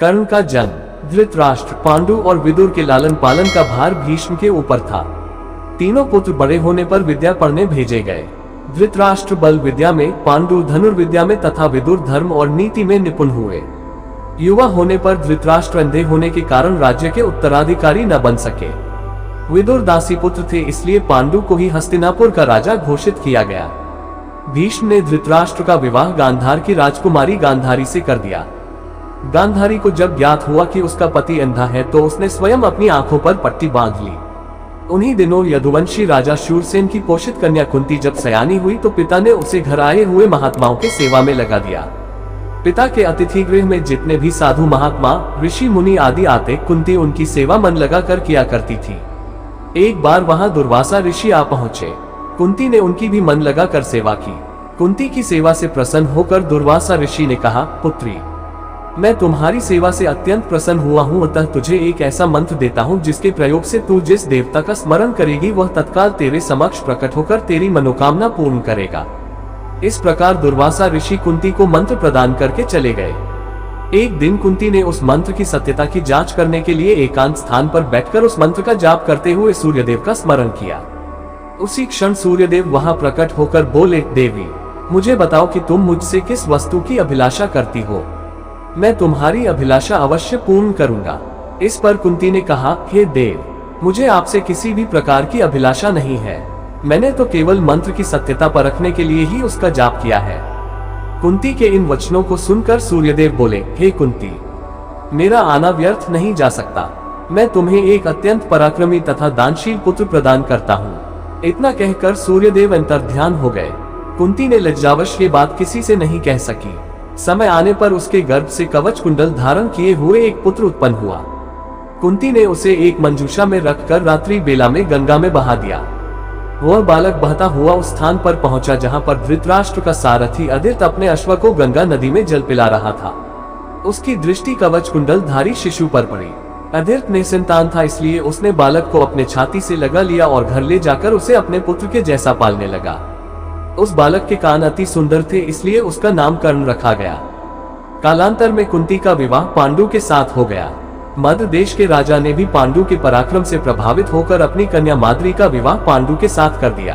कर्ण का जन्म। धृतराष्ट्र, पांडु और विदुर के लालन पालन का भार भीष्म के ऊपर था। तीनों पुत्र बड़े होने पर विद्या पढ़ने भेजे गए। धृतराष्ट्र बल विद्या में, पांडु धनुर्विद्या में तथा विदुर धर्म और नीति में निपुण हुए। युवा होने पर धृतराष्ट्र अंधे होने के कारण राज्य के उत्तराधिकारी न बन सके। विदुर दासी पुत्र थे, इसलिए पांडु को ही हस्तिनापुर का राजा घोषित किया गया। भीष्म ने धृतराष्ट्र का विवाह गांधार की राजकुमारी गांधारी से कर दिया। गांधारी को जब ज्ञात हुआ कि उसका पति अंधा है तो उसने स्वयं अपनी आंखों पर पट्टी बांध ली। उन्हीं दिनों यदुवंशी राजा शूरसेन की पोषित कन्या कुंती जब सयानी हुई तो पिता ने उसे घर आए हुए महात्माओं के सेवा में लगा दिया। पिता के अतिथि गृह में जितने भी साधु महात्मा, ऋषि मुनि आदि आते, कुंती उनकी सेवा मन लगा कर किया करती थी। एक बार वहां दुर्वासा ऋषि आ पहुंचे। कुंती ने उनकी भी मन लगा कर सेवा की। कुंती की सेवा से प्रसन्न होकर दुर्वासा ऋषि ने कहा, पुत्री, मैं तुम्हारी सेवा से अत्यंत प्रसन्न हुआ हूँ, अतः तुझे एक ऐसा मंत्र देता हूँ जिसके प्रयोग से तू जिस देवता का स्मरण करेगी वह तत्काल तेरे समक्ष प्रकट होकर तेरी मनोकामना पूर्ण करेगा। इस प्रकार दुर्वासा ऋषि कुंती को मंत्र प्रदान करके चले गए। एक दिन कुंती ने उस मंत्र की सत्यता की जांच करने के लिए एकांत स्थान पर बैठकर उस मंत्र का जाप करते हुए सूर्यदेव का स्मरण किया। उसी क्षण सूर्यदेव वहां प्रकट होकर बोले, देवी, मुझे बताओ कि तुम मुझसे किस वस्तु की अभिलाषा करती हो। मैं तुम्हारी अभिलाषा अवश्य पूर्ण करूंगा। इस पर कुंती ने कहा, हे देव, मुझे आपसे किसी भी प्रकार की अभिलाषा नहीं है। मैंने तो केवल मंत्र की सत्यता परखने के लिए ही उसका जाप किया है। कुंती के इन वचनों को सुनकर सूर्यदेव बोले, हे कुंती, मेरा आना व्यर्थ नहीं जा सकता। मैं तुम्हें एक अत्यंत पराक्रमी तथा दानशील पुत्र प्रदान करता हूँ। इतना कहकर सूर्यदेव अंतर्ध्यान हो गए। कुंती ने लज्जावश ये बात किसी से नहीं कह सकी। समय आने पर उसके गर्भ से कवच कुंडल धारण किए हुए एक पुत्र उत्पन्न हुआ। कुंती ने उसे एक मंजूषा में रखकर रात्रि बेला में गंगा में बहा दिया। वह बालक बहता हुआ उस स्थान पर पहुंचा जहां पर धृतराष्ट्र का सारथी अदित अपने अश्व को गंगा नदी में जल पिला रहा था। उसकी दृष्टि कवच कुंडल धारी शिशु पर पड़ी। अदित निसंतान था, इसलिए उसने बालक को अपने छाती से लगा लिया और घर ले जाकर उसे अपने पुत्र के जैसा पालने लगा। उस बालक के कान अति सुंदर थे, इसलिए उसका नाम कर्ण रखा गया। कालांतर में कुंती का विवाह पांडु के साथ हो गया। मध्य देश के राजा ने भी पांडु के पराक्रम से प्रभावित होकर अपनी कन्या माद्री का विवाह पांडु के साथ कर दिया।